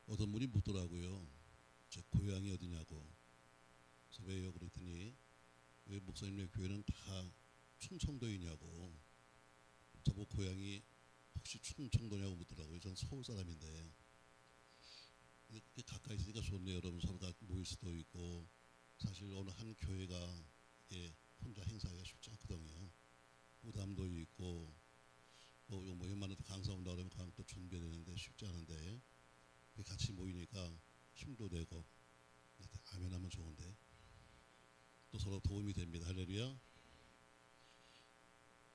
어떤 분이 묻더라고요. 제 고향이 어디냐고. 그래서 왜요? 그랬더니 왜 목사님의 교회는 다 충청도이냐고. 저보고 고향이 혹시 충청도냐고 묻더라고요. 전 서울 사람인데. 가까이 있으니까 좋네요. 여러분 서로가 모일 수도 있고. 사실 어느 한 교회가 혼자 행사하기가 쉽지 않거든요. 부담도 있고 뭐 웬만해도 강사 온다 그러면 강또 준비해야 되는데 쉽지 않은데 같이 모이니까 힘도 되고 아멘 하면 좋은데 또 서로 도움이 됩니다. 할렐루야.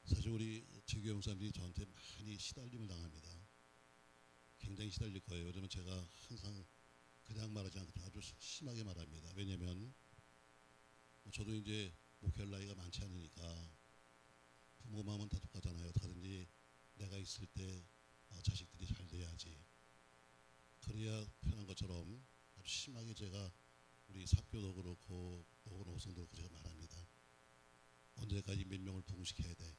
사실 우리 지교회 목사님들이 저한테 많이 시달림을 당합니다. 굉장히 시달릴 거예요. 왜냐면 제가 항상 그냥 말하지 않고 아주 심하게 말합니다. 왜냐면 저도 이제 목회할 나이가 많지 않으니까 부모 마음은 다 똑같잖아요. 어떡하든지 내가 있을 때 자식들이 잘 돼야지. 그래야 편한 것처럼 아주 심하게 제가 우리 사교도 그렇고 오성도 그렇고 제가 말합니다. 언제까지 몇 명을 부흥시켜야 돼.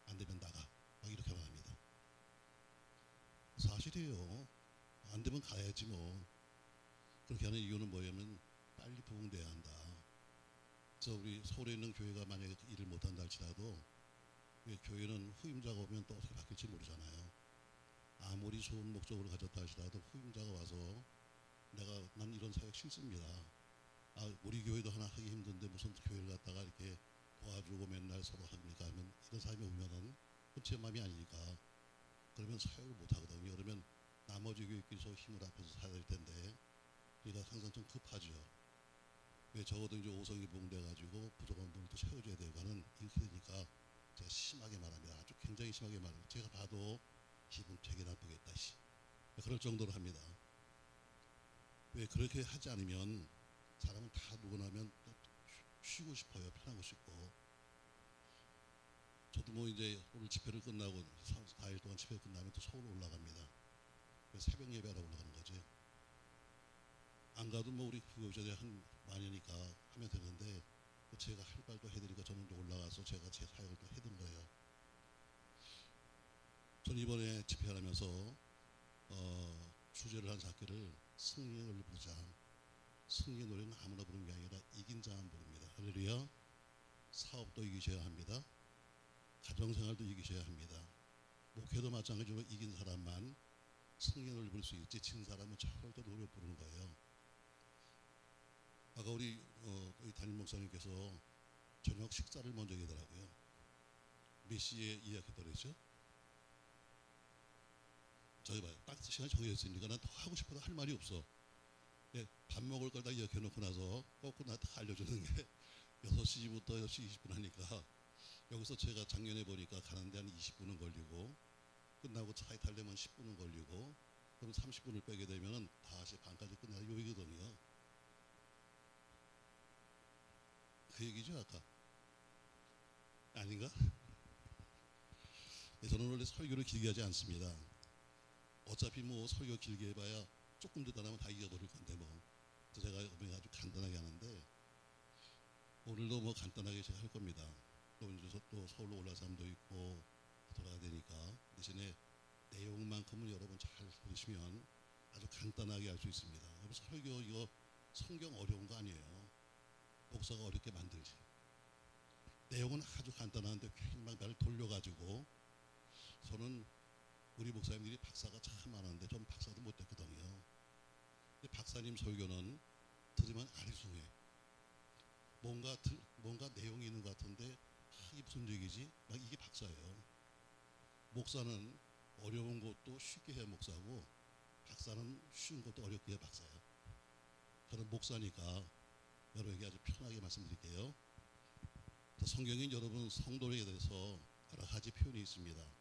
안 되면 나가. 막 이렇게 말합니다. 사실이에요. 안 되면 가야지 뭐. 그렇게 하는 이유는 뭐냐면 빨리 부흥돼야 한다. 그래서 우리 서울에 있는 교회가 만약에 일을 못한다 할지라도 교회는 후임자가 오면 또 어떻게 바뀔지 모르잖아요. 아무리 좋은 목적으로 가졌다 할지라도 후임자가 와서 난 이런 사역 싫습니다. 우리 교회도 하나 하기 힘든데 무슨 교회를 갖다가 이렇게 도와주고 맨날 서로 합니까 하면 이런 사람이 오면은 그건 제 마음이 아니니까 그러면 사역을 못 하거든요. 그러면 나머지 교회끼리서 힘을 합해서 사야 될 텐데 그러니까 항상 좀 급하죠. 왜 적어도 이제 오성이 부흥돼가지고 부족한 부분을 또 채워줘야 되고 하는 이렇게 되니까 제가 심하게 말합니다. 아주 굉장히 심하게 말합니다. 제가 봐도 기분 되게 나쁘겠다. 그럴 정도로 합니다. 왜 그렇게 하지 않으면 사람은 다 누구나 하면 쉬고 싶어요. 편하고 싶고. 저도 뭐 이제 오늘 집회를 끝나고 4일 동안 집회 끝나면 또 서울 올라갑니다. 새벽 예배하러 올라가는 거지. 안 가도 뭐 우리 구교자들이 한 많으니까 하면 되는데 제가 할 말도 해드리니까 저는 이제 올라가서 제가 제 사역을 또 해드린 거예요. 저는 이번에 집회하면서 주제를 한 작기를 승리의 노래를 부르자. 승리의 노래는 아무나 부르는 게 아니라 이긴 자만 부릅니다. 할렐루야. 사업도 이기셔야 합니다. 가정생활도 이기셔야 합니다. 목회도 마찬가지로 이긴 사람만 승리의 노래를 부를 수 있지 진 사람은 절대 노래 부르는 거예요. 아까 우리 담임 목사님께서 저녁 식사를 먼저 하더라고요. 몇 시에 예약했다고 그랬죠? 저기 봐요. 딱 시간이 정해져 있으니까 난 더 하고 싶어도 할 말이 없어. 밥 먹을 걸 다 예약해놓고 나서 거꾸로 나한테 알려주는 게 6시부터 6시 20분 하니까 여기서 제가 작년에 보니까 가는데 한 20분은 걸리고 끝나고 차에 타려면 10분은 걸리고 그럼 30분을 빼게 되면 다시 반까지 끝내야 요이거든요. 그 얘기죠 아까? 아닌가? 저는 원래 설교를 길게 하지 않습니다. 어차피 뭐 설교 길게 해봐야 조금 듣다 나면 다 잊어버릴 건데 뭐. 그래서 제가 아주 간단하게 하는데 오늘도 뭐 간단하게 제가 할 겁니다. 또 이제 또 서울로 올라온 사람도 있고 돌아가야 되니까 대신에 내용만큼은 여러분 잘 들으시면 아주 간단하게 할 수 있습니다. 여러분 설교 이거 성경 어려운 거 아니에요. 목사가 어렵게 만들지. 내용은 아주 간단한데 괜히 막 나를 돌려가지고 저는 우리 목사님들이 박사가 참 많은데 전 박사도 못 됐거든요. 박사님 설교는 들으면 아리송해. 뭔가 내용이 있는 것 같은데 이게 무슨 얘기지? 막 이게 박사예요. 목사는 어려운 것도 쉽게 해야 목사고 박사는 쉬운 것도 어렵게 해야 박사예요. 저는 목사니까 여러분에게 아주 편하게 말씀드릴게요. 성경에 여러분 성도에 대해서 여러 가지 표현이 있습니다.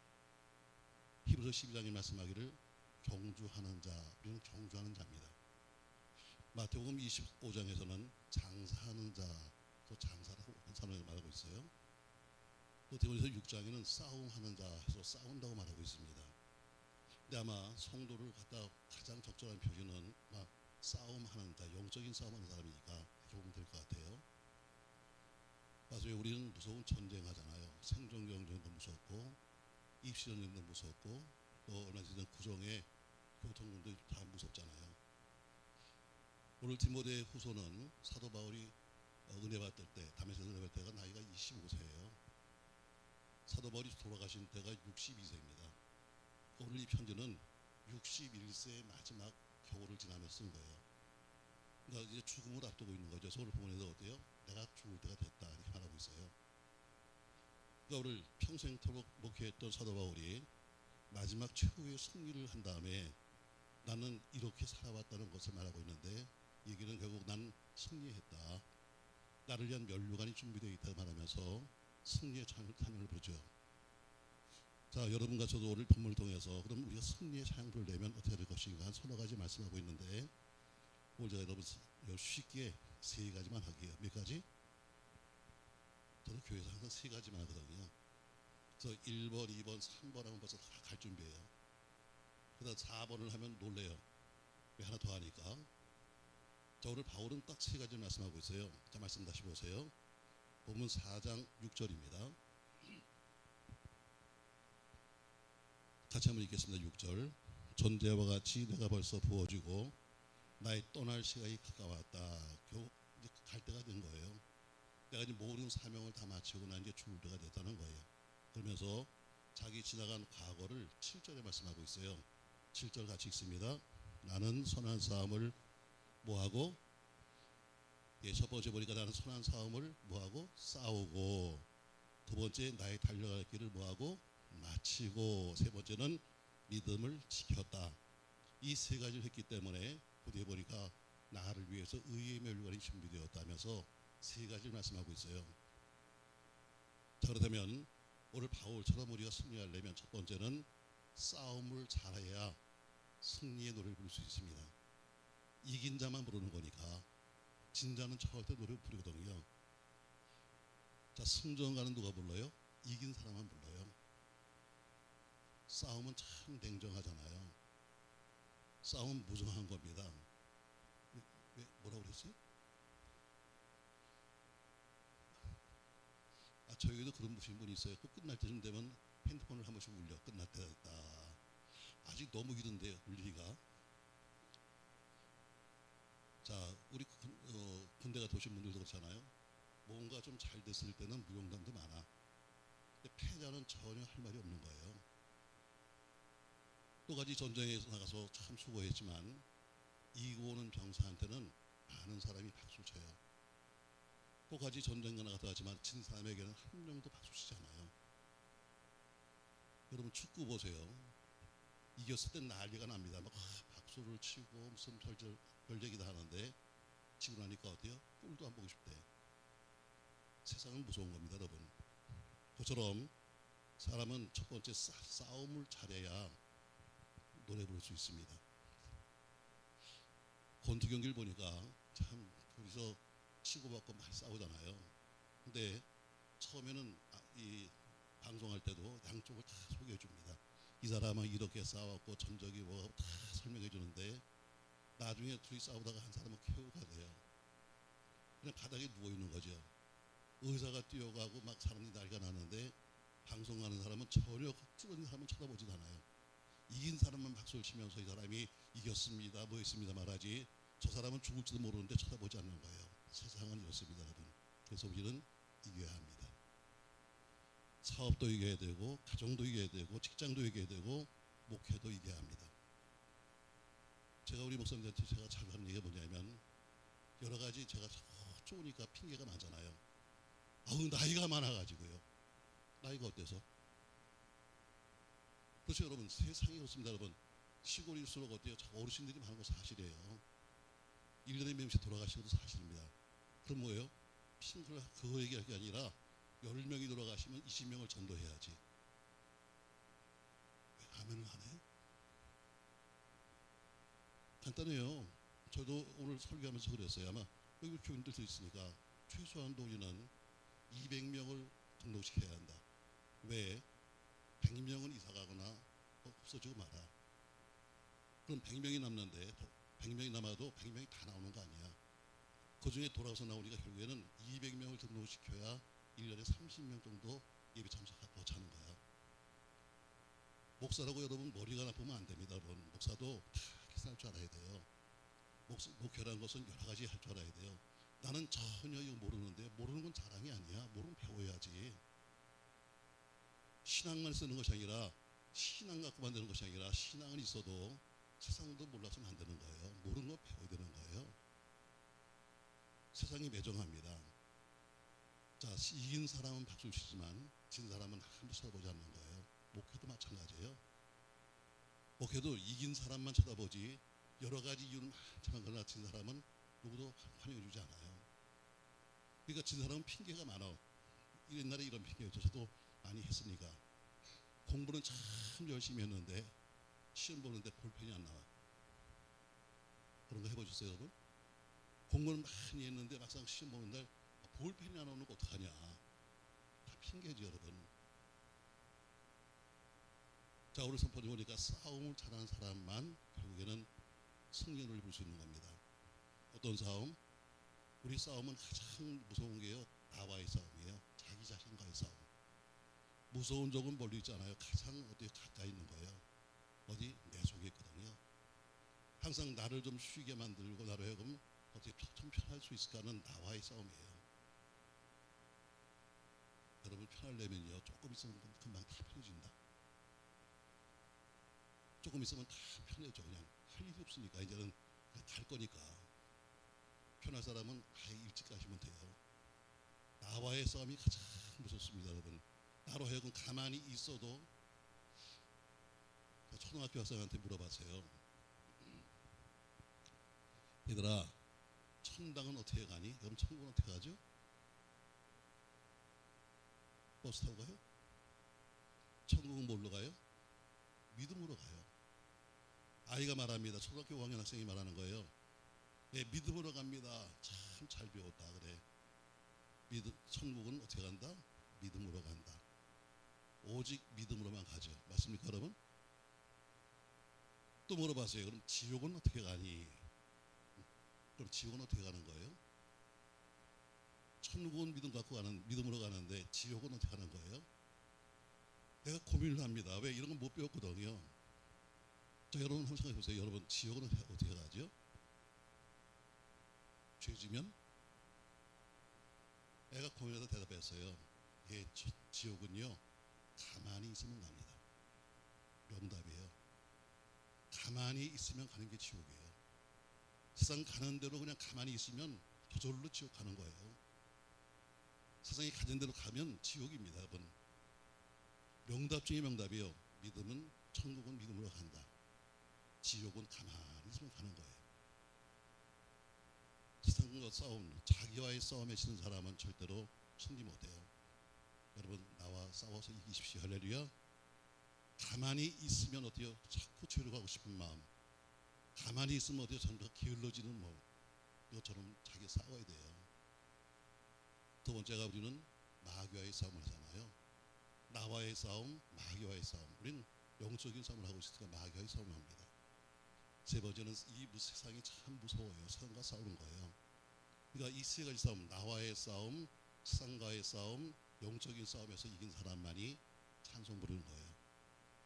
히브리서 12장에 말씀하기를 경주하는 자, 우리는 경주하는 자입니다. 마태복음 25장에서는 장사하는 자, 또 장사라고 사람을 말하고 있어요. 또 디모데서 6장에는 싸움하는 자 해서 싸운다고 말하고 있습니다. 근데 아마 성도를 갖다 가장 적절한 표현은 싸움하는 자, 영적인 싸움하는 사람이니까 이렇게 보면 될 것 같아요. 나중에 우리는 무서운 전쟁하잖아요. 생존 경쟁도 무섭고 입시 전쟁도 무섭고 또 얼마 전에 구정에 교통도 다 무섭잖아요. 오늘 디모데 후서는 사도 바울이 은혜 받을 때, 담에서 은혜 받을 때가 나이가 25세예요. 사도 바울이 돌아가신 때가 62세입니다. 오늘 이 편지는 61세의 마지막 겨울을 지나면서 쓴 거예요. 그러니까 이제 죽음을 앞두고 있는 거죠. 서울 본문에도 어때요? 내가 죽을 때가 됐다 이렇게 말하고 있어요. 그러니까 오늘 평생토록 목회했던 사도 바울이 마지막 최후의 승리를 한 다음에 나는 이렇게 살아왔다는 것을 말하고 있는데, 얘기는 결국 난 승리했다, 나를 위한 면류관이 준비되어 있다 말하면서 승리의 찬양을 부르죠. 자, 여러분과 저도 오늘 본문을 통해서 그럼 우리가 승리의 찬양 부르려면 어떻게 될 것인가 한 서너 가지 말씀하고 있는데, 오늘 제가 여러분 쉽게 세 가지만 하게요. 몇 가지? 저는 교회에서 항상 세 가지만 하거든요. 그래서 1번, 2번, 3번 하면 벌써 다 갈 준비해요. 그다음 4번을 하면 놀래요. 왜 하나 더 하니까. 자, 오늘 바울은 딱 세 가지 말씀하고 있어요. 자, 말씀 다시 보세요. 본문 4장 6절입니다. 같이 한번 읽겠습니다. 6절. 전제와 같이 내가 벌써 부어지고 나의 떠날 시간이 가까웠다. 겨우 이제 갈 때가 된 거예요. 내가 이제 모든 사명을 다 마치고 난 이제 죽을 때가 됐다는 거예요. 그러면서 자기 지나간 과거를 7절에 말씀하고 있어요. 7절 같이 읽습니다. 나는 선한 싸움을 뭐하고, 예, 첫 번째 보니까 나는 선한 싸움을 뭐하고 싸우고, 두 번째 나의 달려갈 길을 뭐하고 마치고, 세 번째는 믿음을 지켰다. 이 세 가지를 했기 때문에 뒤에 보니까 나를 위해서 의의 면류관이 준비되었다면서 세 가지를 말씀하고 있어요. 자, 그렇다면 오늘 바울처럼 우리가 승리하려면 첫 번째는 싸움을 잘해야 승리의 노래를 부를 수 있습니다. 이긴 자만 부르는 거니까. 진 자는 절대 노래 부르거든요. 자, 승전 가는 누가 불러요? 이긴 사람만 불러요. 싸움은 참 냉정하잖아요. 싸움은 무정한 겁니다. 뭐라고 그랬어요? 저희도 그런 분이 있어요. 꼭 끝날 때쯤 되면 핸드폰을 한 번씩 울려. 끝날 때가 됐다. 아직 너무 이른데 울리기가. 자, 우리 군대 갔다 오신 분들도 그렇잖아요. 뭔가 좀 잘 됐을 때는 무용담도 많아. 근데 패자는 전혀 할 말이 없는 거예요. 또 같이 전쟁에 나가서 참 수고했지만 이기고 오는 병사한테는 많은 사람이 박수 쳐요. 또 같이 전쟁에 나갔다 왔지만 진 사람에게는 한 명도 박수 치지 않아요. 여러분 축구 보세요. 이겼을 땐 난리가 납니다. 막 박수를 치고 무슨 별얘기도 하는데 지고 나니까 어때요? 꼴도 안 보고 싶대. 세상은 무서운 겁니다, 여러분. 그처럼 사람은 첫 번째 싸움을 잘해야 노래 부를 수 있습니다. 권투 경기를 보니까 참 둘이서 치고받고 많이 싸우잖아요. 근데 처음에는 이 방송할 때도 양쪽을 다 소개해 줍니다. 이 사람은 이렇게 싸웠고 전적이 뭐 다 설명해 주는데 나중에 둘이 싸우다가 한 사람은 KO가 돼요. 그냥 바닥에 누워 있는 거죠. 의사가 뛰어가고 막 사람이 난리가 나는데 방송하는 사람은 전혀 뚫은 사람은 쳐다보지도 않아요. 이긴 사람만 박수를 치면서 이 사람이 이겼습니다, 뭐 했습니다 말하지, 저 사람은 죽을지도 모르는데 쳐다보지 않는 거예요. 세상은 이렇습니다, 여러분. 그래서 우리는 이겨야 합니다. 사업도 이겨야 되고, 가정도 이겨야 되고, 직장도 이겨야 되고, 목회도 이겨야 합니다. 제가 우리 목사님들한테 제가 자주 하는 얘기가 뭐냐면, 여러 가지 제가 좋으니까 핑계가 많잖아요. 아우 나이가 많아가지고요. 나이가 어때서? 그렇죠 여러분. 세상이 그렇습니다 여러분. 시골일수록 어때요? 어르신들이 많은 거 사실이에요. 1년에 몇 명씩 돌아가시고도 사실입니다. 그럼 뭐예요? 핑크를 그거 얘기할 게 아니라 10명이 돌아가시면 20명을 전도해야지. 왜 아멘을 안 해? 간단해요. 저도 오늘 설교하면서 그랬어요. 아마 여기 교인들도 있으니까 최소한도 우리는 200명을 등록시켜야 한다. 왜? 100명은 이사가거나 없어지고 말아. 그럼 100명이 남는데 100명이 남아도 100명이 다 나오는 거 아니야. 그 중에 돌아와서 나오니까 결국에는 200명을 등록시켜야 1년에 30명 정도 예배 참석하고 더 차는 거야. 목사라고 여러분 머리가 나쁘면 안 됩니다. 여러분. 목사도 다 계산할 줄 알아야 돼요. 목회라는 것은 여러 가지 할 줄 알아야 돼요. 나는 전혀 이거 모르는데, 모르는 건 자랑이 아니야. 모르면 배워야지. 신앙만 쓰는 것이 아니라, 신앙 갖고만 되는 것이 아니라, 신앙은 있어도 세상도 몰라서는 안 되는 거예요. 모르는 거 배워야 되는 거예요. 세상이 매정합니다. 자, 이긴 사람은 박수 치지만 진 사람은 한도 쳐다보지 않는 거예요. 목회도 마찬가지예요. 목회도 이긴 사람만 쳐다보지 여러 가지 이유는 많지만 그러나 진 사람은 누구도 환영해주지 않아요. 그러니까 진 사람은 핑계가 많아. 옛날에 이런 핑계였죠. 저도 많이 했으니까. 공부는 참 열심히 했는데 시험 보는데 볼펜이 안 나와. 그런 거 해보셨어요, 여러분? 공부는 많이 했는데 막상 시험 보는 날 볼펜이 안 오는 거 어떡하냐. 다 핑계지, 여러분. 자, 오늘 선포를 보니까 싸움을 잘하는 사람만 결국에는 승리를 볼 수 있는 겁니다. 어떤 싸움? 우리 싸움은 가장 무서운 게요, 나와의 싸움이에요. 자기 자신과의 싸움. 무서운 적은 멀리 있잖아요. 가장 어디 가까이 있는 거예요. 어디? 내 속에 있거든요. 항상 나를 좀 쉬게 만들고 나로 하여금 어떻게 좀 편할 수 있을까 하는 나와의 싸움이에요. 여러분 편하려면요, 조금 있으면 금방 다 편해진다. 조금 있으면 다 편해져. 그냥 할 일이 없으니까 이제는 갈 거니까. 편할 사람은 아예 일찍 가시면 돼요. 나와의 싸움이 가장 무섭습니다, 여러분. 나로 하여금 가만히 있어도. 초등학교 학생한테 물어봤어요. 얘들아, 천당은 어떻게 가니? 그럼 천국은 어떻게 가죠? 버스 타고 가요? 천국은 뭘로 가요? 믿음으로 가요. 아이가 말합니다. 초등학교 5학년 학생이 말하는 거예요. 예, 믿음으로 갑니다. 참 잘 배웠다 그래. 천국은 어떻게 간다? 믿음으로 간다. 오직 믿음으로만 가죠. 맞습니까, 여러분? 또 물어봤어요. 그럼 지옥은 어떻게 가니? 그럼 지옥은 어떻게 가는 거예요? 천국은 믿음으로 가는데 지옥은 어떻게 가는 거예요? 내가 고민을 합니다. 왜 이런 건 못 배웠거든요. 자, 여러분 한번 생각해 보세요. 여러분 지옥은 어떻게 가죠? 죄지면? 애가 고민해서 대답했어요. 예, 지옥은요, 가만히 있으면 갑니다. 명답이에요. 가만히 있으면 가는 게 지옥이에요. 세상 가는 대로 그냥 가만히 있으면 저절로 지옥 가는 거예요. 세상이 가는 대로 가면 지옥입니다, 여러분. 명답 중에 명답이에요. 믿음은, 천국은 믿음으로 간다. 지옥은 가만히 있으면 가는 거예요. 세상과 싸움, 자기와의 싸움에 지는 사람은 절대로 승리 못해요. 여러분 나와 싸워서 이기십시오. 할렐루야. 가만히 있으면 어때요? 자꾸 죄를 가고 싶은 마음. 가만히 있으면 어때요? 전부 게을러지는 마음. 이것처럼 자기 싸워야 돼요. 두 번째가 우리는 마귀와의 싸움을 하잖아요. 나와의 싸움, 마귀와의 싸움. 우리는 영적인 싸움을 하고 있으니까 마귀와의 싸움을 합니다. 세 번째는 이 세상이 참 무서워요. 세상과 싸우는 거예요. 그러니까 이 세 가지 싸움, 나와의 싸움, 세상과의 싸움, 영적인 싸움에서 이긴 사람만이 찬송 부르는 거예요.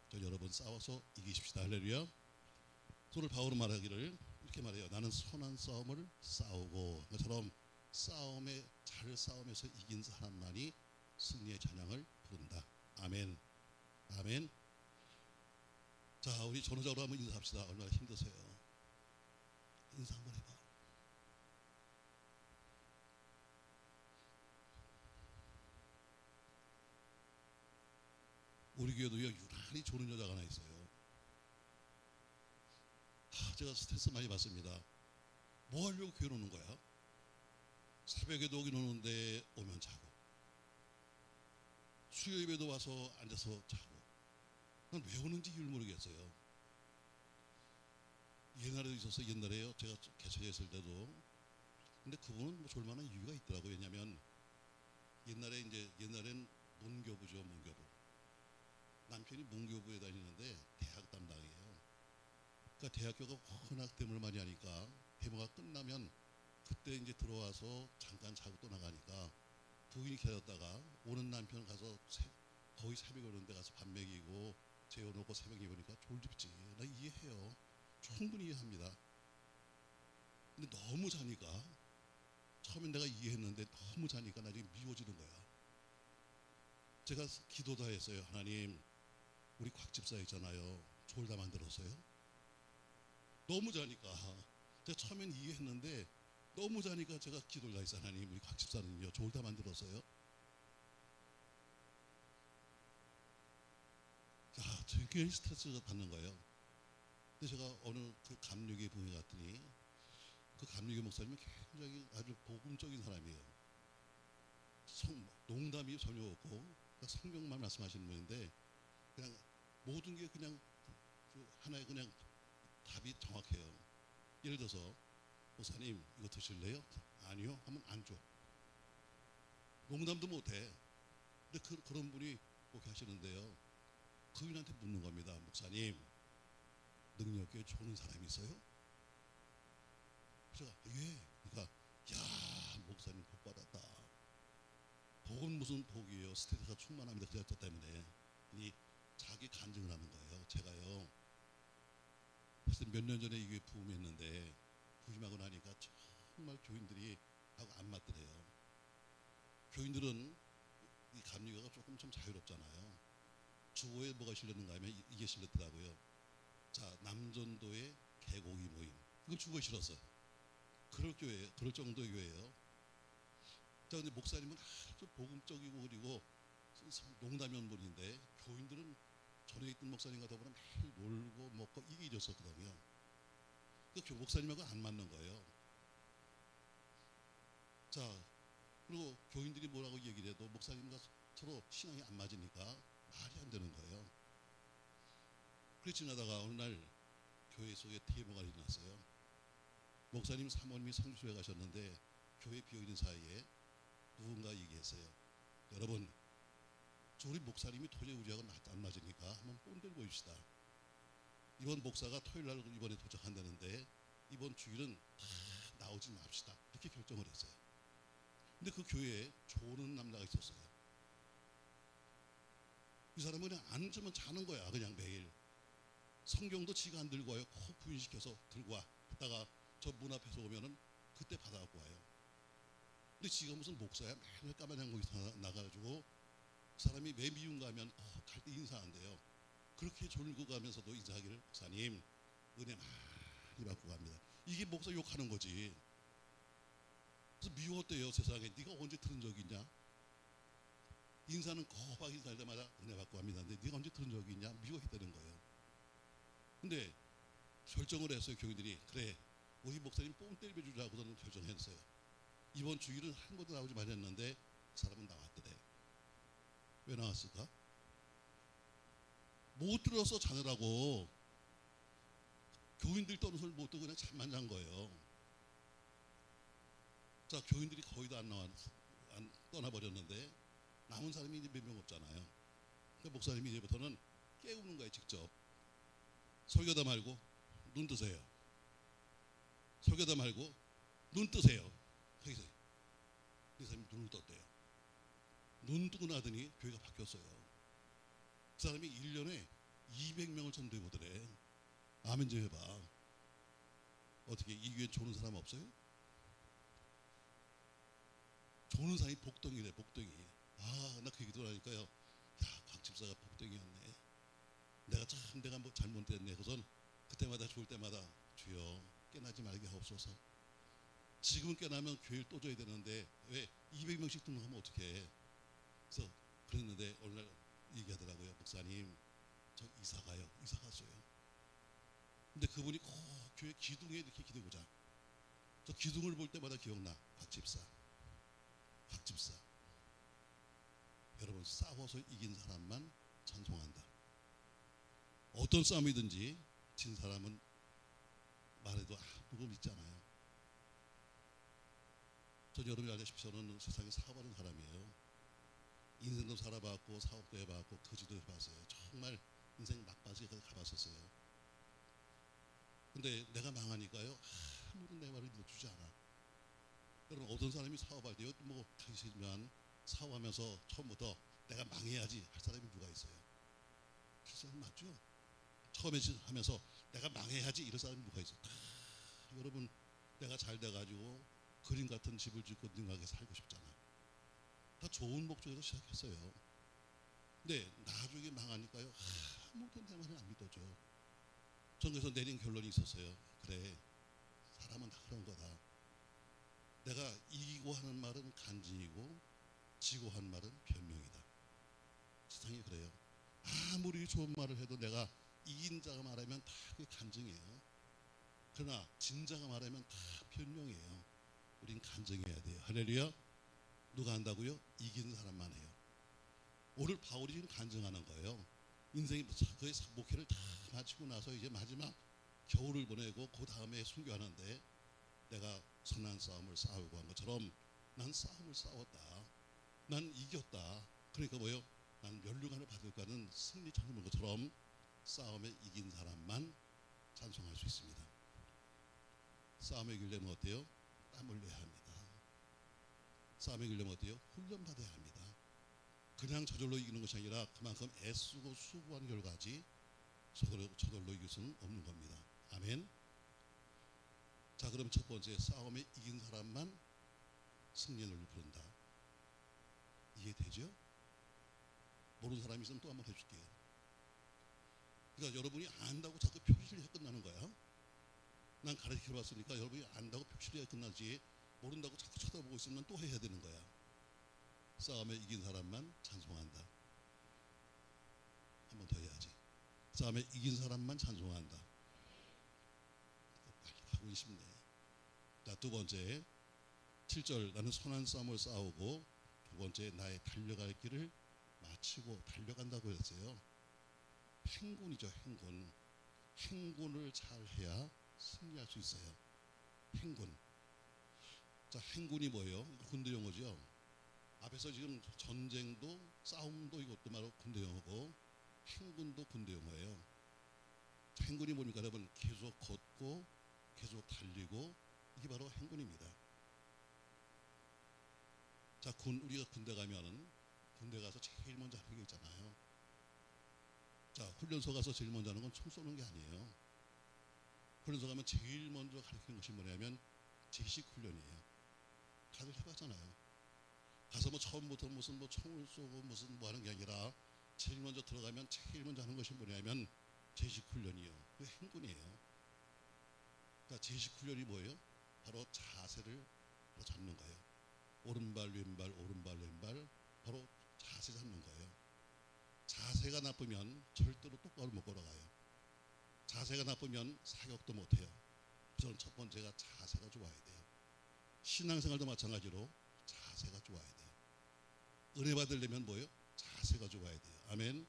저 여러분 싸워서 이기십시다. 할렐루야. 오늘 바울은 말하기를 이렇게 말해요. 나는 선한 싸움을 싸우고. 그처럼 잘 싸움에서 이긴 사람만이 승리의 찬양을 부른다. 아멘. 아멘. 자, 우리 전후적으로 한번 인사합시다. 얼마나 힘드세요? 인사 한번 해봐. 우리 교회도요, 유난히 좋은 여자가 하나 있어요. 제가 스트레스 많이 받습니다. 뭐 하려고 교회 오는 거야? 새벽에도 오긴 오는데 오면 자고, 수요일에도 와서 앉아서 자고. 난 왜 오는지 이유를 모르겠어요. 옛날에도 있어서, 옛날에요, 제가 개척에 있을 때도. 근데 그분은 뭐 졸만한 이유가 있더라고요. 왜냐면 옛날엔 문교부죠, 문교부. 남편이 문교부에 다니는데 대학 담당이에요. 그러니까 대학교가 워낙 데모를 많이 하니까 데모가 끝나면 그때 이제 들어와서 잠깐 자고 또 나가니까 부인이 기다렸다가 오는 남편 가서 거의 새벽에 오는데 가서 밥 먹이고 재워놓고 새벽에 보니까 졸립지. 나 이해해요. 충분히 이해합니다. 근데 너무 자니까 처음엔 내가 이해했는데 너무 자니까 나중에 미워지는 거야. 제가 기도도 했어요. 하나님, 우리 곽 집사 있잖아요. 졸다 만들었어요. 너무 자니까 제가 처음엔 이해했는데 너무 자니까 제가 기도를 했어요. 하나님, 우리 곽 집사는요 졸다 만들었어요. 자, 굉장히 스트레스가 받는 거예요. 근데 제가 어느 그 감리교회 부흥회 갔더니 그 감리교 목사님은 굉장히 아주 복음적인 사람이에요. 농담이 전혀 없고 그러니까 성경만 말씀하시는 분인데 그냥 모든 게 그냥 그 하나의 그냥 답이 정확해요. 예를 들어서 목사님 이거 드실래요? 아니요 하면 안 줘. 농담도 못해. 근데 그런 분이 그렇게 하시는데요. 그분한테 묻는 겁니다. 목사님 능력에 좋은 사람이 있어요? 제가 예. 그러니까 야 목사님 복 받았다. 복은 무슨 복이에요? 스트레스가 충만합니다. 그 여자 때문에 이 자기 간증을 하는 거예요. 제가요 사실 몇 년 전에 이게 부임했는데 부임하고 나니까 정말 교인들이 하고 안 맞더래요. 교인들은 이 감리교가 조금 좀 자유롭잖아요. 주호에 뭐가 실렸는가 하면 이게 실렸더라고요. 자, 남전도의 개고기 모임. 이건 주호에 실었어요. 그럴 정도의 교회예요. 자, 근데 목사님은 아주 복음적이고 그리고 농담한 분인데 교인들은 전에 있던 목사님 같아 보면 매일 놀고 먹고 이게 이랬었거든요. 그 목사님하고 안 맞는 거예요. 자, 그리고 교인들이 뭐라고 얘기를 해도 목사님과 서로 신앙이 안 맞으니까 말이 안 되는 거예요. 그래 지나다가 어느 날 교회 속에 데모가 일어났어요. 목사님 사모님이 성주에 가셨는데 교회 비어있는 사이에 누군가 얘기했어요. 여러분, 우리 목사님이 도저히 우리하고 안 맞으니까 한번 꼰대를 보입시다. 이번 목사가 토요일 날 이번에 도착한다는데 이번 주일은 다 나오지 맙시다. 이렇게 결정을 했어요. 근데 그 교회에 조는 남자가 있었어요. 이 사람은 그냥 앉으면 자는 거야. 그냥 매일. 성경도 지가 안 들고 와요. 코 부인시켜서 들고 와. 했다가 저 문 앞에서 오면은 그때 받아갖고 와요. 근데 지가 무슨 목사야? 맨날 까만 양복에서 나가가지고 그 사람이 왜 미운가 하면 갈 때 인사한대요. 그렇게 졸고 가면서도 인사하기를 목사님 은혜 많이 받고 갑니다. 이게 목사 욕하는 거지. 그래서 미웠대요. 세상에 네가 언제 들은 적이 있냐? 인사는 거박이 인사할 때마다 은혜 받고 갑니다. 근데 네가 언제 들은 적이 있냐? 미워했다는 거예요. 근데 결정을 했어요. 교인들이 그래 우리 목사님 뽕 때려주자고서는 결정했어요. 이번 주일은 한 번도 나오지 말았는데 그 사람은 나왔더래. 왜 나왔을까? 못 들어서 자느라고. 교인들 떠는 소리를 못 듣고 그냥 잠만 잔 거예요. 자, 교인들이 거의 다 안 떠나버렸는데 남은 사람이 이제 몇 명 없잖아요. 그러니까 목사님이 이제부터는 깨우는 거예요. 직접 설교다 말고 눈 뜨세요. 설교다 말고 눈 뜨세요. 거기서 그 사람이 눈을 떴대요. 눈 뜨고 나더니 교회가 바뀌었어요. 그 사람이 1년에 200명을 전도해 보더래. 아멘 좀 해봐. 어떻게 이 교회 조는 사람 없어요? 조는 사람이 복덩이래. 복덩이. 아, 나 그 얘기 들으니까요. 야, 곽 집사가 복덩이였네. 내가 뭐 잘못됐네. 그래서 그때마다 좋을 때마다 주여 깨나지 말게 하옵소서. 지금은 깨나면 교회를 또 줘야 되는데 왜 200명씩 등록하면 어떡해. 그래서 그랬는데 어느 날 얘기하더라고요. 목사님 저 이사 가요. 이사 갔어요. 근데 그분이 교회 기둥에 이렇게 기대고자. 저 기둥을 볼 때마다 기억나. 곽 집사. 곽 집사. 여러분 싸워서 이긴 사람만 찬송한다. 어떤 싸움이든지 진 사람은 말해도 아무도 믿지 않아요. 전 여러분이 알다시피 저는 세상에 사업하는 사람이에요. 인생도 살아봤고 사업도 해봤고 거지도 해봤어요. 정말 인생 막바지에 가봤었어요. 근데 내가 망하니까요 아무도 내 말을 들어주지 않아. 여러분 어떤 사람이 사업할 때 뭐 계시지만 사업하면서 처음부터 내가 망해야지 할 사람이 누가 있어요? 그 사람 맞죠? 처음에 하면서 내가 망해야지 이럴 사람이 누가 있어요? 여러분 내가 잘 돼가지고 그림 같은 집을 짓고 능하게 살고 싶잖아. 다 좋은 목적에서 시작했어요. 근데 나중에 망하니까요, 아무도 내 말을 안 믿어줘. 전 그래서 내린 결론이 있었어요. 그래, 사람은 다 그런 거다. 내가 이기고 하는 말은 간증이고 지고 하는 말은 변명이다. 세상이 그래요. 아무리 좋은 말을 해도 내가 이긴 자가 말하면 다 그게 간증이에요. 그러나 진 자가 말하면 다 변명이에요. 우린 간증해야 돼요. 할렐루야. 누가 한다고요? 이긴 사람만 해요. 오늘 바울이 지금 간증하는 거예요. 인생이 거의 목회를 다 마치고 나서 이제 마지막 겨울을 보내고 그 다음에 순교하는데 내가 선한 싸움을 싸우고 한 것처럼 난 싸움을 싸웠다. 난 이겼다. 그러니까 뭐요? 난 면류관을 받을까는 승리 찬송한 것처럼 싸움에 이긴 사람만 찬송할 수 있습니다. 싸움에 이기려면 어때요? 땀을 내야 합니다. 싸움에 이기려면 어때요? 훈련받아야 합니다. 그냥 저절로 이기는 것이 아니라 그만큼 애쓰고 수고한 결과지 저절로 이길 수는 없는 겁니다. 아멘. 자, 그럼 첫 번째, 싸움에 이긴 사람만 승리의 노래를 부른다. 이해되죠? 모르는 사람이 있으면 또 한번 해줄게요. 그러니까 여러분이 안다고 자꾸 표시를 해야 끝나는 거야. 난 가르쳐 봤으니까 여러분이 안다고 표시를 해야 끝나지, 모른다고 자꾸 쳐다보고 있으면 또 해야 되는 거야. 싸움에 이긴 사람만 찬송한다. 한 번 더 해야지. 싸움에 이긴 사람만 찬송한다. 빨리 하고 싶네. 자, 두 번째, 7절, 나는 선한 싸움을 싸우고, 두 번째, 나의 달려갈 길을 마치고 달려간다고 했어요. 행군이죠. 행군을 잘 해야 승리할 수 있어요. 행군. 자, 행군이 뭐예요? 군대 용어죠. 앞에서 지금 전쟁도 싸움도 이것도 바로 군대 용어고, 행군도 군대 용어예요. 자, 행군이 뭡니까? 여러분, 계속 걷고 계속 달리고, 이게 바로 행군입니다. 자, 우리가 군대 가면은 군대 가서 제일 먼저 하는 게 있잖아요. 자, 훈련소 가서 제일 먼저 하는 건 총 쏘는 게 아니에요. 훈련소 가면 제일 먼저 가르치는 것이 뭐냐면 제식 훈련이에요. 다들 해봤잖아요. 가서 뭐 처음부터 무슨 뭐 총을 쏘고 무슨 뭐 하는 게 아니라 제일 먼저 들어가면 제일 먼저 하는 것이 뭐냐면 제식 훈련이에요. 그 행군이에요. 그러니까 제식 훈련이 뭐예요? 바로 자세를 바로 잡는 거예요. 오른발 왼발 오른발 왼발, 바로 자세 잡는 거예요. 자세가 나쁘면 절대로 똑바로 못 걸어가요. 자세가 나쁘면 사격도 못해요. 저는 첫 번째가 자세가 좋아야 돼요. 신앙생활도 마찬가지로 자세가 좋아야 돼요. 은혜 받으려면 뭐예요? 자세가 좋아야 돼요. 아멘.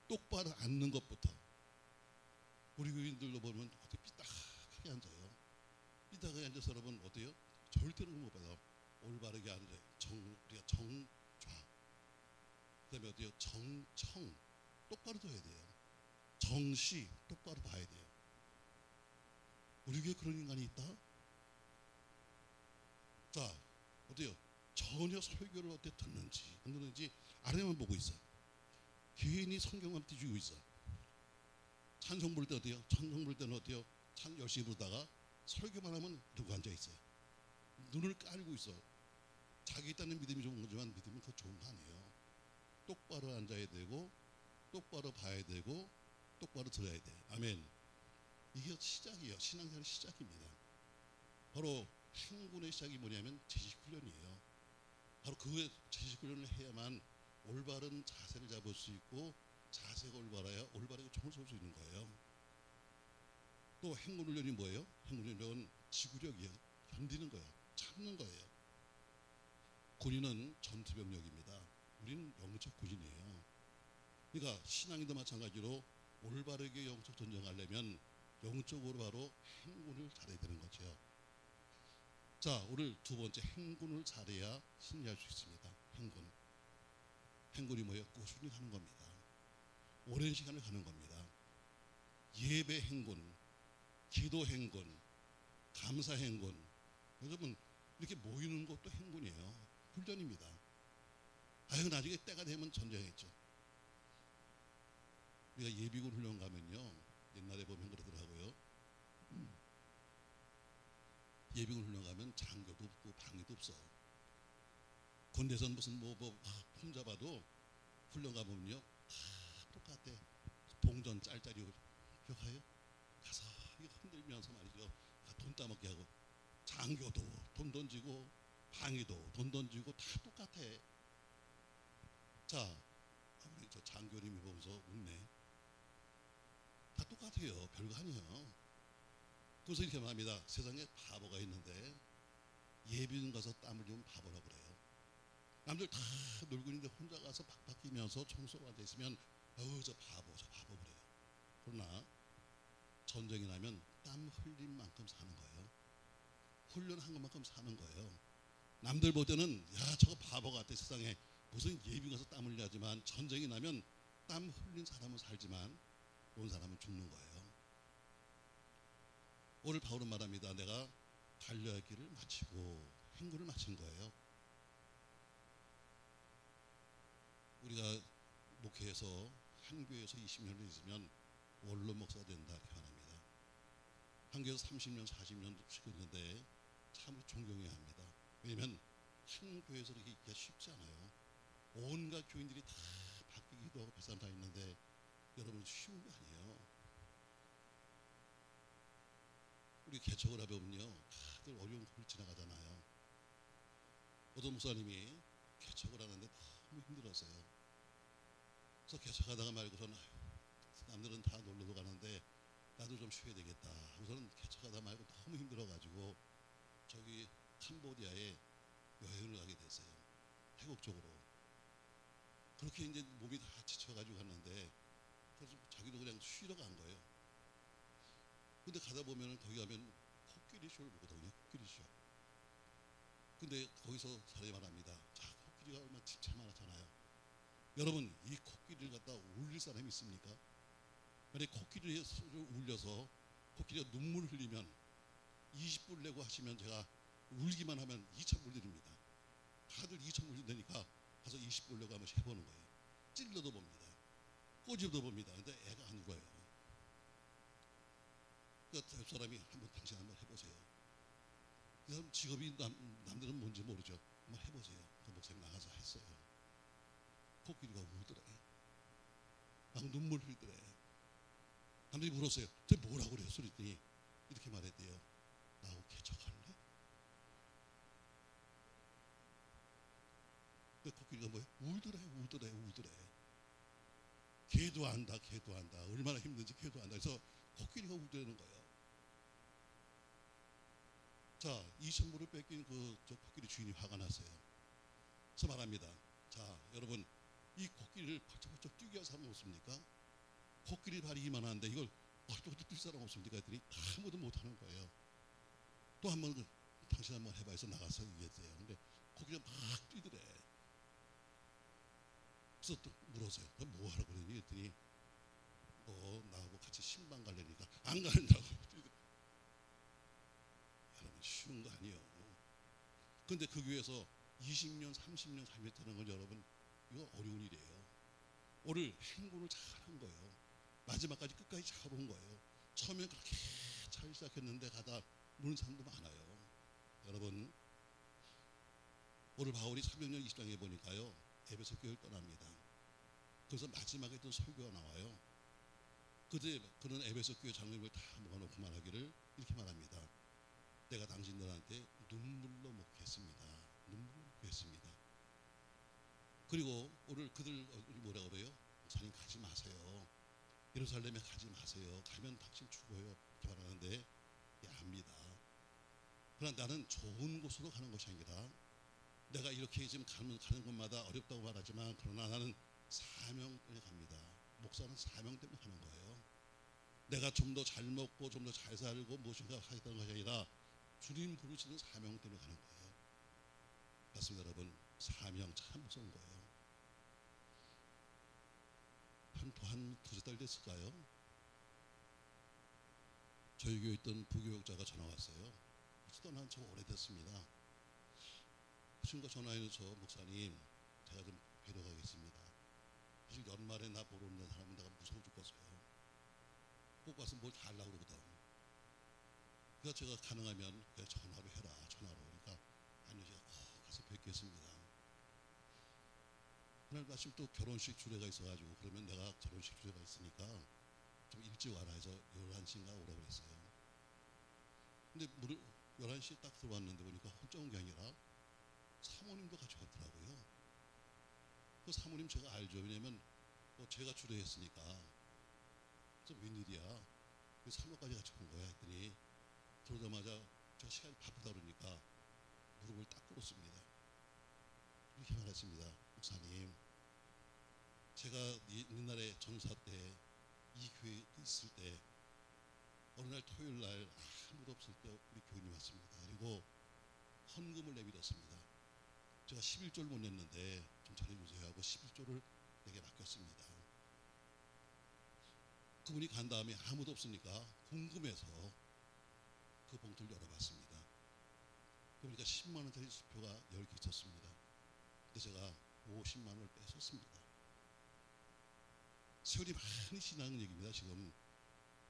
똑바로 앉는 것부터. 우리 교인들도 보면 어떻게 삐딱하게 앉아요. 삐딱하게 앉아서 여러분 어때요? 절대로 못 받아. 올바르게 앉아요. 우리가 정좌. 그다음에 어때요? 정청. 똑바로 둬야 돼요. 정시 똑바로 봐야 돼요. 우리 교회에 그런 인간이 있다? 자, 어때요? 전혀 설교를 어떻게 듣는지 안 듣는지 아래만 보고 있어. 괜히 성경만 뒤지고 있어. 찬송 부를 때 어때요? 찬송 부를 때는 어때요? 열심히 부르다가 설교만 하면 누구 앉아 있어요. 눈을 깔고 있어. 자기 있다는 믿음이 좋은 거지만 믿음은 그거 좋은 거 아니에요. 똑바로 앉아야 되고 똑바로 봐야 되고 똑바로 들어야 돼. 아멘. 이게 시작이에요. 신앙생활의 시작입니다. 바로 행군의 시작이 뭐냐면 제식훈련이에요. 바로 그 제식훈련을 해야만 올바른 자세를 잡을 수 있고, 자세가 올바라야 올바르게 총을 쏠 수 있는 거예요. 또 행군훈련이 뭐예요? 행군훈련은 지구력이에요. 견디는 거예요. 참는 거예요. 군인은 전투병력입니다. 우리는 영적 군인이에요. 그러니까 신앙인도 마찬가지로 올바르게 영적 전쟁하려면 영적으로 바로 행군을 잘해야 되는 거죠. 자, 오늘 두 번째, 행군을 잘해야 승리할 수 있습니다. 행군이 뭐예요? 꾸준히 하는 겁니다. 오랜 시간을 가는 겁니다. 예배 행군, 기도 행군, 감사 행군. 여러분 이렇게 모이는 것도 행군이에요. 훈련입니다. 아유, 나중에 때가 되면 전쟁했죠. 우리가 예비군 훈련 가면요, 옛날에 보면 그러더라고요. 예비군 훈련 가면 장교도 없고 방위도 없어. 군대에서는 무슨 폼 잡아도 훈련 가보면요 다 똑같아. 동전 짤짤이 기억해요? 가서 이거 흔들면서 말이죠. 돈 따먹게 하고 장교도 돈 던지고 방위도 돈 던지고 다 똑같아. 자, 우리 저 장교님이 보면서 웃네. 다 똑같아요. 별거 아니에요. 그래서 이렇게 말합니다. 세상에 바보가 있는데 예비군 가서 땀 흘리면 바보라고 그래요. 남들 다 놀고 있는데 혼자 가서 박박 끼면서 청소가 돼 있으면 저 바보 그래요. 그러나 전쟁이 나면 땀 흘린 만큼 사는 거예요. 훈련한 것만큼 사는 거예요. 남들 볼 때는 야 저거 바보 같아. 세상에 무슨 예비군 가서 땀 흘려야지만 전쟁이 나면 땀 흘린 사람은 살지만 온 사람은 죽는 거예요. 오늘 바울은 말합니다. 내가 달려야 할 길을 마치고 행군을 마친 거예요. 우리가 목회에서 한 교회에서 20년을 있으면 원로 목사 된다 이렇게 말합니다. 한 교회에서 30년 40년 있는데 참 존경해야 합니다. 왜냐하면 한 교회에서 이렇게 있기가 쉽지 않아요. 온갖 교인들이 다 바뀌기도 하고 뱃사람 다 있는데 여러분 쉬운 게 아니에요. 우리 개척을 하면요 다들 어려운 걸 지나가잖아요. 어떤 목사님이 개척을 하는데 너무 힘들었어요. 그래서 개척하다가 말고서는 남들은 다 놀러도 가는데 나도 좀 쉬어야 되겠다 하고서는 개척하다 말고 너무 힘들어가지고 저기 캄보디아에 여행을 가게 됐어요. 태국 쪽으로. 그렇게 이제 몸이 다 지쳐가지고 갔는데 그래서 자기도 그냥 쉬러 간 거예요. 근데 가다 보면은 거기 가면 코끼리 쇼를 보거든요. 코끼리 쇼. 근데 거기서 사람이 말합니다. 자, 코끼리가 얼마나 진짜 많았잖아요. 여러분 이 코끼리를 갖다 울릴 사람이 있습니까? 만약에 코끼리를 울려서 코끼리가 눈물 흘리면 20불 내고 하시면 제가 울기만 하면 2,000불 드립니다. 다들 2,000불 되니까 가서 20불 내고 한번 해보는 거예요. 찔러도 봅니다. 꼬집어도 봅니다. 근데 애가 안 울어요. 그러니까 사람이 당신 한번 해보세요. 그 사람 직업이 남들은 뭔지 모르죠. 한번 해보세요. 그 목사님 나가서 했어요. 코끼리가 울더래. 막 눈물 흘리더래. 남들이 물었어요. 저 뭐라고 그래요? 그랬더니 이렇게 말했대요. 나하고 개척할래? 그 코끼리가 뭐예요? 울더래. 걔도 안다. 얼마나 힘든지 걔도 안다. 그래서 코끼리가 울더라는 거예요. 자, 2,000불을 뺏긴 저 코끼리 주인이 화가 났어요. 그래서 말합니다. 자, 여러분 이 코끼리를 벌쩍벌쩍 뛰게 할 사람 없습니까? 코끼리 발이 이만한데 이걸 벌쩍벌쩍 뛸 사람 없습니까? 했더니 아무도 못하는 거예요. 또 한 번 당신 한번 해봐 해서 나가서 얘기했어요. 근데 코끼리가 막 뛰더래. 그래서 또 물었어요. 너 뭐 하라고 그러니? 했더니 너 나하고 같이 신방 갈래니까 안 간다고 뛰더래. 여러분 쉬운 거 아니에요. 근데 그 교회에서 20년 30년 살겠다는 건 여러분 이거 어려운 일이에요. 오늘 행군을 잘한 거예요. 마지막까지 끝까지 잘 온 거예요. 처음엔 그렇게 잘 시작했는데 가다 무는 사람도 많아요. 여러분 오늘 바울이 300년 20장에 보니까요 에베소 교회를 떠납니다. 그래서 마지막에 어떤 설교가 나와요. 그때 그런 에베소 교회 장로님을 다 모아놓고 말하기를 이렇게 말합니다. 내가 당신들한테 눈물로 목했습니다. 그리고 오늘 그들 뭐라 그래요? 목사님 가지 마세요. 예루살렘에 가지 마세요. 가면 당신 죽어요. 이렇게 말하는데 압니다. 그러나 나는 좋은 곳으로 가는 것이 아니라 내가 이렇게 지금 가는 곳마다 어렵다고 말하지만 그러나 나는 사명 때문에 갑니다. 목사는 사명 때문에 가는 거예요. 내가 좀 더 잘 먹고 좀 더 잘 살고 무엇인가 하겠다는 것이 아니라 주님 부르시는 사명 때문에 가는 거예요. 맞습니다 여러분. 사명 참 무서운 거예요. 한 두세 달 됐을까요? 저희 교회에 있던 부교육자가 전화 왔어요. 떠난 지 오래됐습니다. 그 친구가 전화해서 목사님 제가 좀 뵈러 가겠습니다. 사실 연말에 나 보러 오는 사람은 내가 무서워 죽겠어요. 꼭 와서 뭘 달라고 그러거든. 그래서 제가 가능하면 그냥 전화로 해라, 전화로. 그러니까 아니요, 제가 가서 뵙겠습니다. 그날 마침 또 결혼식 주례가 있어가지고, 그러면 내가 결혼식 주례가 있으니까 좀 일찍 와라 해서 11시인가 오라고 그랬어요. 근데 11시에 딱 들어왔는데 보니까 혼자 온 게 아니라 사모님도 같이 왔더라고요. 그 사모님 제가 알죠. 왜냐면 제가 주례했으니까. 그래서 웬일이야, 그 사모까지 같이 온 거야 했더니, 들어오자마자 제가 시간이 바쁘다 그러니까 무릎을 딱 꿇었습니다. 이렇게 말했습니다. 목사님, 제가 옛날에 전사 때 이 교회 있을 때 어느 날 토요일 날 아무도 없을 때 우리 교인이 왔습니다. 그리고 헌금을 내밀었습니다. 제가 11조를 못 냈는데 좀 잘해주세요 하고 11조를 내게 맡겼습니다. 그분이 간 다음에 아무도 없으니까 궁금해서 그 봉투를 열어봤습니다. 그러니까 10만 원짜리 수표가 10개 있었습니다. 근데 제가 50만 원을 뺏었습니다. 세월이 많이 지나는 얘기입니다. 지금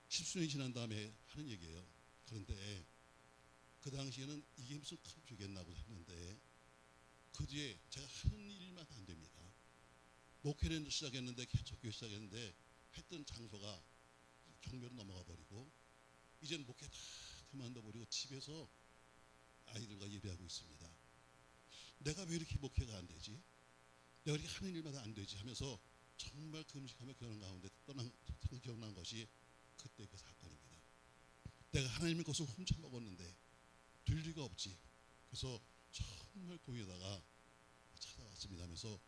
10수년이 지난 다음에 하는 얘기예요. 그런데 그 당시에는 이게 무슨 큰 죄겠나고 했는데, 그 뒤에 제가 하는 일만 안 됩니다. 목회를 시작했는데, 개척교회 시작했는데 했던 장소가 경매로 넘어가 버리고, 이제는 목회 다 그만둬 버리고 집에서 아이들과 예배하고 있습니다. 내가 왜 이렇게 목회가 안 되지? 내가 이렇게 하는 일마다 안 되지 하면서 정말 금식하며 기도하는 가운데 기억난 것이 그때 그 사건입니다. 내가 하나님의 것을 훔쳐먹었는데 될 리가 없지. 그래서 정말 고민하다가 찾아왔습니다 하면서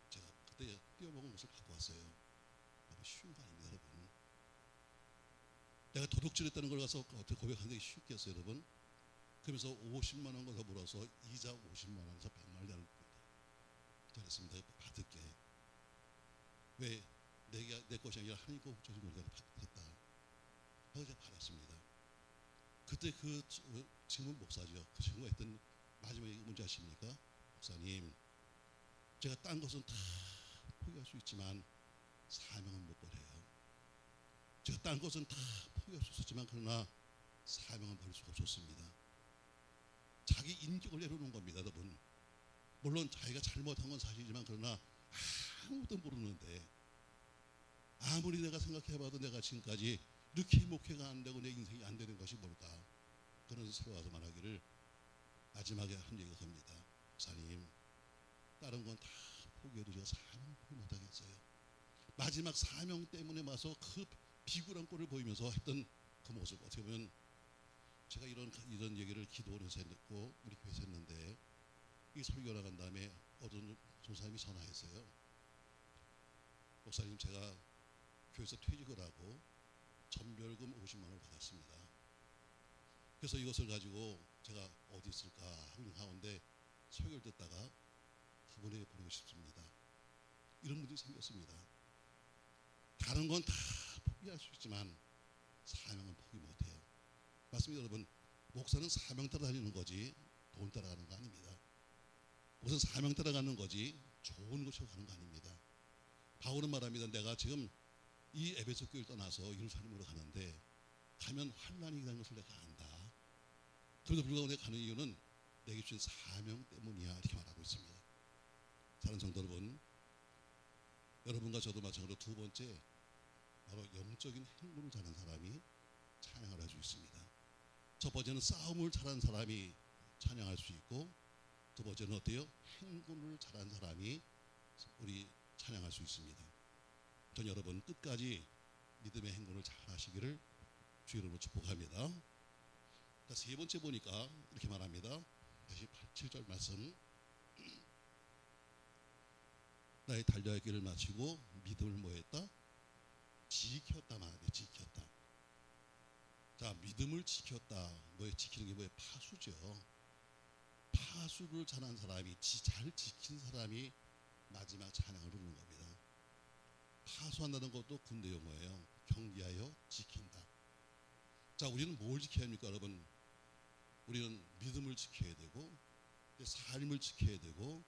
제가 그때 띄어먹은 것을 갖고 왔어요. 여러분, 쉬운 거 아닙니다. 여러분, 내가 도둑질했다는 걸 가서 어떻게 고백하는 게 쉽겠어요 여러분? 그러면서 50만 원 더 물어서 이자 50만 원에서 100만 원 되는 겁니다. 잘했습니다. 받을게. 왜 내 것이 아니라 하나님 거 훔쳐준 걸 내가 받겠다 하고 제가 받았습니다. 그때 그 지금은 목사죠. 그 친구가 했던 마지막에 뭔지 아십니까? 목사님, 제가 딴 것은 다 포기할 수 있지만 사명은 못 버려요. 제가 딴 것은 다 포기할 수 있었지만 그러나 사명은 버릴 수가 없었습니다. 자기 인격을 내려놓은 겁니다. 여러분, 물론 자기가 잘못한 건 사실이지만 그러나 아무도 모르는데, 아무리 내가 생각해봐도 내가 지금까지 이렇게 목회가 안 되고 내 인생이 안 되는 것이 뭘까? 그런 서로 와서 말하기를, 마지막에 한 얘기가 겁니다. 목사님, 다른 건 다 포기해도 제가 사명 포기 못하겠어요. 마지막 사명 때문에 와서 그 비굴한 꼴을 보이면서 했던 그 모습, 어떻게 보면 제가 이런 얘기를 기도원에서 했고 우리 교회에서 했는데, 이 설교 나간 다음에 어떤 조사님이 전화했어요. 목사님, 제가 교회에서 퇴직을 하고 전별금 50만 원을 받았습니다. 그래서 이것을 가지고 제가 어디 있을까 하는 가운데 설교를 듣다가 그분에게 보내고 싶습니다. 이런 분들이 생겼습니다. 다른 건 다 포기할 수 있지만 사명은 포기 못해요. 맞습니다 여러분. 목사는 사명 따라 다니는 거지 돈 따라가는 거 아닙니다. 목사는 사명 따라가는 거지 좋은 곳으로 가는 거 아닙니다. 바울은 말합니다. 내가 지금 이 에베소 교회를 떠나서 예루살렘으로 가는데 가면 환난이 있다는 것을 내가 안다. 그럼에도 불구하고 내가 가는 이유는 내게 주신 사명 때문이야, 이렇게 말하고 있습니다. 사랑하는 성도 여러분, 여러분과 저도 마찬가지로 두 번째, 바로 영적인 행군을 잘하는 사람이 찬양을 할 수 있습니다. 첫 번째는 싸움을 잘하는 사람이 찬양할 수 있고, 두 번째는 어때요? 행군을 잘하는 사람이 우리 찬양할 수 있습니다. 전 여러분 끝까지 믿음의 행군을 잘 하시기를 주 이름으로 축복합니다. 자, 세 번째 보니까 이렇게 말합니다. 다시 7절 말씀. 나의 달려야 할 길을 마치고 믿음을 뭐했다? 지켰다 말이에요. 지켰다. 자, 믿음을 지켰다. 뭐에 지키는 게 뭐예요? 파수죠. 파수를 잘한 사람이, 잘 지킨 사람이 마지막 찬양을 부르는 겁니다. 파수한다는 것도 군대 용어예요. 경계하여 지킨다. 자, 우리는 뭘 지켜야 합니까 여러분? 우리는 믿음을 지켜야 되고, 삶을 지켜야 되고,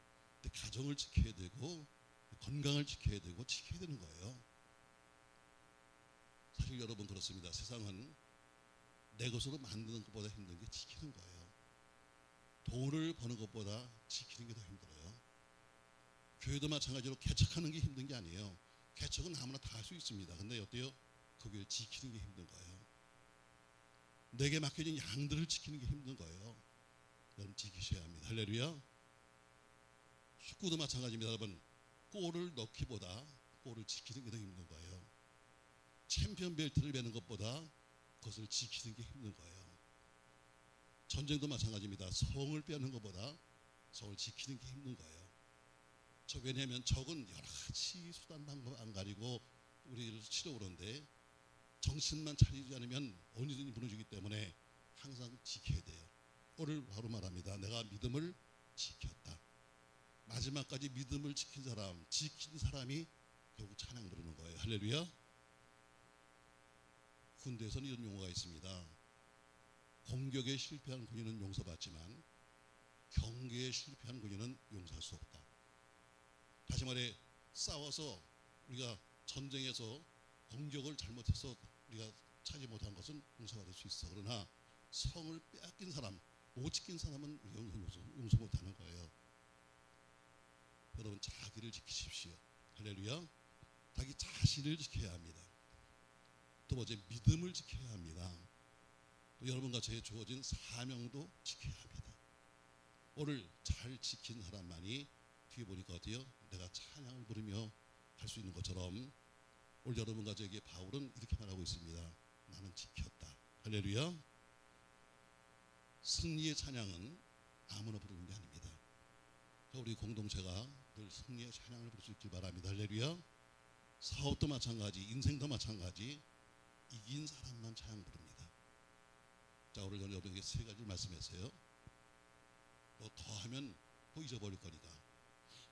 가정을 지켜야 되고, 건강을 지켜야 되고, 지켜야 되는 거예요. 사실 여러분 그렇습니다. 세상은 내 것으로 만드는 것보다 힘든 게 지키는 거예요. 돈을 버는 것보다 지키는 게 더 힘들어요. 교회도 마찬가지로 개척하는 게 힘든 게 아니에요. 개척은 아무나 다 할 수 있습니다. 근데 어때요? 그 교회를 지키는 게 힘든 거예요. 내게 맡겨진 양들을 지키는 게 힘든 거예요. 여러분 지키셔야 합니다. 할렐루야. 축구도 마찬가지입니다. 여러분 골을 넣기보다 골을 지키는 게 더 힘든 거예요. 챔피언 벨트를 매는 것보다 그것을 지키는 게 힘든 거예요. 전쟁도 마찬가지입니다. 성을 빼는 것보다 성을 지키는 게 힘든 거예요. 왜냐하면 적은 여러 가지 수단 방법 안 가리고 우리를 치려오는데 정신만 차리지 않으면 언제든지 무너지기 때문에 항상 지켜야 돼요. 오늘 바로 말합니다. 내가 믿음을 지켰다. 마지막까지 믿음을 지킨 사람, 지킨 사람이 결국 찬양 부르는 거예요. 할렐루야. 군대에서는 이런 용어가 있습니다. 공격에 실패한 군인은 용서받지만 경계에 실패한 군인은 용서할 수 없다. 다시 말해 싸워서 우리가 전쟁에서 공격을 잘못해서 우리가 차지 못한 것은 용서받을 수 있어. 그러나 성을 빼앗긴 사람, 못 지킨 사람은 용서 못하는 거예요. 여러분 자기를 지키십시오. 할렐루야. 자기 자신을 지켜야 합니다. 두 번째 믿음을 지켜야 합니다. 또 여러분과 저에 주어진 사명도 지켜야 합니다. 오늘 잘 지킨 사람만이 뒤에 보니까 어때요? 내가 찬양을 부르며 할 수 있는 것처럼 오늘 여러분과 저에게 바울은 이렇게 말하고 있습니다. 나는 지켰다. 할렐루야. 승리의 찬양은 아무나 부르는 게 아닙니다. 우리 공동체가 늘 승리의 찬양을 부를 수 있길 바랍니다. 할렐루야. 사업도 마찬가지, 인생도 마찬가지, 이긴 사람만 찬양 부릅니다. 자, 오늘 저는 여러분에게 세 가지를 말씀했어요. 또 더하면 또 잊어버릴 거니까.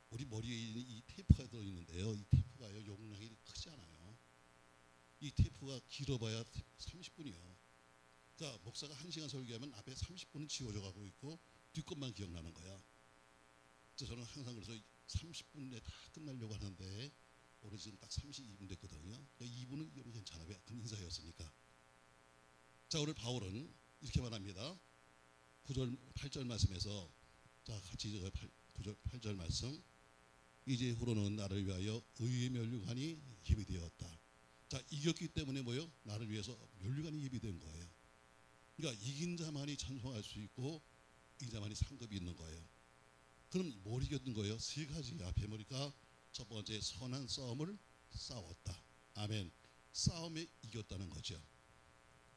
우리 머리에 이 테이프가 들어있는데요. 이 테이프가요 용량이 크지 않아요. 이 테이프가 길어봐야 30분이요. 그러니까 목사가 1시간 설교하면 앞에 30분은 지워져 가고 있고 뒷것만 기억나는 거야. 그래서 저는 항상 그래서 30분 내에 다 끝나려고 하는데 오늘 지금 딱 32분 됐거든요. 그러니까 2분은 이러면 괜찮아. 왜? 그 인사였으니까. 자, 오늘 바울은 이렇게 말합니다. 9절 8절 말씀에서 자 같이 9절 8절 말씀. 이제후로는 나를 위하여 의의 면류관이 예비되었다. 자, 이겼기 때문에 뭐요? 나를 위해서 면류관이 예비된 거예요. 그러니까 이긴 자만이 찬송할 수 있고 이긴 자만이 상급이 있는 거예요. 그럼 뭘 이겼던 거예요? 세 가지 앞에 보니까 첫 번째 선한 싸움을 싸웠다. 아멘. 싸움에 이겼다는 거죠.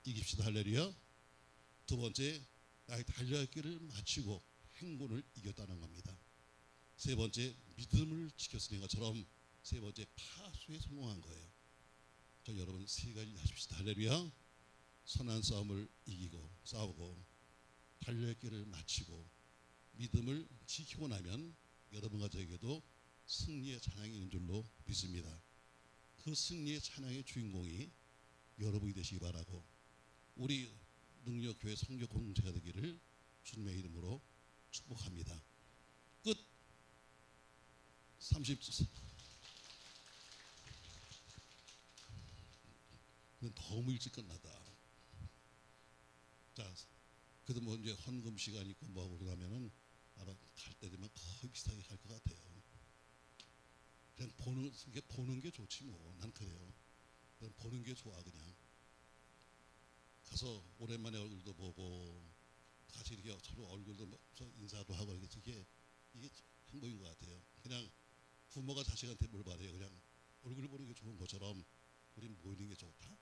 이깁시다. 할렐루야. 두 번째 나의 달려야 할 길을 마치고 행군을 이겼다는 겁니다. 세 번째 믿음을 지켰으니 것처럼 세 번째 파수에 성공한 거예요. 저 여러분 세 가지 하십시다. 할렐루야. 선한 싸움을 이기고 싸우고 달려야 할 길을 마치고 믿음을 지키고 나면 여러분과 저에게도 승리의 찬양이 있는 줄로 믿습니다. 그 승리의 찬양의 주인공이 여러분이 되시기 바라고 우리 능력교회 성교 공동체가 되기를 주님의 이름으로 축복합니다. 끝. 30. 너무 일찍 끝나다. 자, 그래도 뭐 이제 헌금 시간 있고 뭐하고 그러면은 아마 갈 때 되면 거의 비슷하게 갈 것 같아요. 그냥 보는 게 좋지 뭐. 난 그래요. 그냥 보는 게 좋아. 그냥 가서 오랜만에 얼굴도 보고 같이 이렇게 서로 얼굴도 인사도 하고 이게 행복인 것 같아요. 그냥 부모가 자식한테 뭘 바래요. 그냥 얼굴 보는 게 좋은 것처럼 우린 모이는 게 좋다.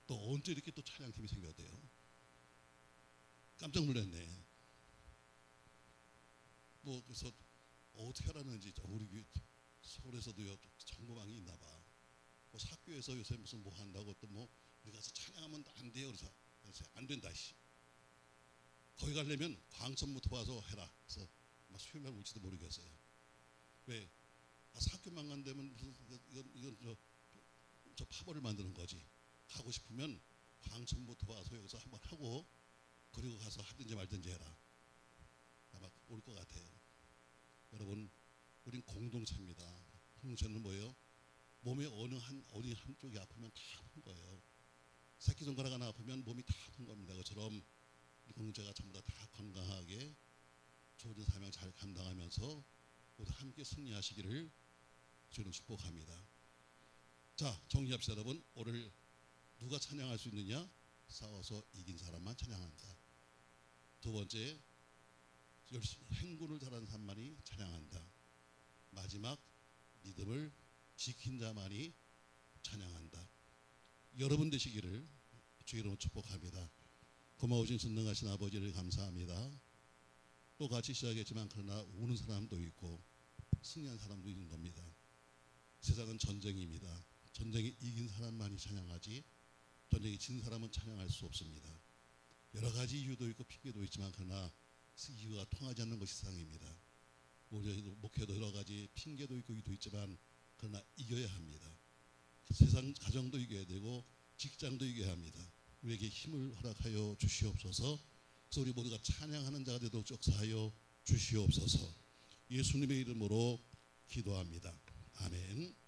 또 언제 이렇게 또 찬양팀이 생겼대요. 깜짝 놀랐네. 뭐 그래서 어떻게 하라는지 우리 서울에서도요 정보망이 있나 봐. 뭐 사교에서 요새 무슨 뭐 한다고 또 뭐 우리 가서 찬양하면 안 돼요. 그래서 안 된다. 거기 가려면 광천부터 와서 해라. 그래서 막 수요일 날 올지도 모르겠어요. 왜? 사교만 간다면 무슨 이건 저 파벌을 만드는 거지. 가고 싶으면 광천부터 와서 여기서 한번 하고 그리고 가서 하든지 말든지 해라. 아마 올 것 같아요. 여러분, 우린 공동체입니다. 공동체는 뭐예요? 몸의 어느 한쪽이 아프면 다 아픈 거예요. 새끼손가락 하나 아프면 몸이 다 아픈 겁니다. 그처럼 우리 공동체가 전부 다 건강하게 주어진 사명 잘 감당하면서 모두 함께 승리하시기를 저는 축복합니다. 자, 정리합시다. 여러분, 오늘 누가 찬양할 수 있느냐? 싸워서 이긴 사람만 찬양한다. 두 번째, 행군을 잘하는 사람만이 찬양한다. 마지막, 믿음을 지킨 자만이 찬양한다. 여러분 되시기를 주의 이름으로 축복합니다. 고마우신 전능하신 아버지를 감사합니다. 또 같이 시작했지만 그러나 우는 사람도 있고 승리한 사람도 있는 겁니다. 세상은 전쟁입니다. 전쟁에 이긴 사람만이 찬양하지 전쟁에 진 사람은 찬양할 수 없습니다. 여러 가지 이유도 있고 핑계도 있지만 그러나 이유가 통하지 않는 것이 세상입니다. 우리 목회도 여러 가지 핑계도 있고 이유도 있지만 그러나 이겨야 합니다. 세상 가정도 이겨야 되고 직장도 이겨야 합니다. 우리에게 힘을 허락하여 주시옵소서. 그래서 우리 모두가 찬양하는 자가 되도록 역사하여 주시옵소서. 예수님의 이름으로 기도합니다. 아멘.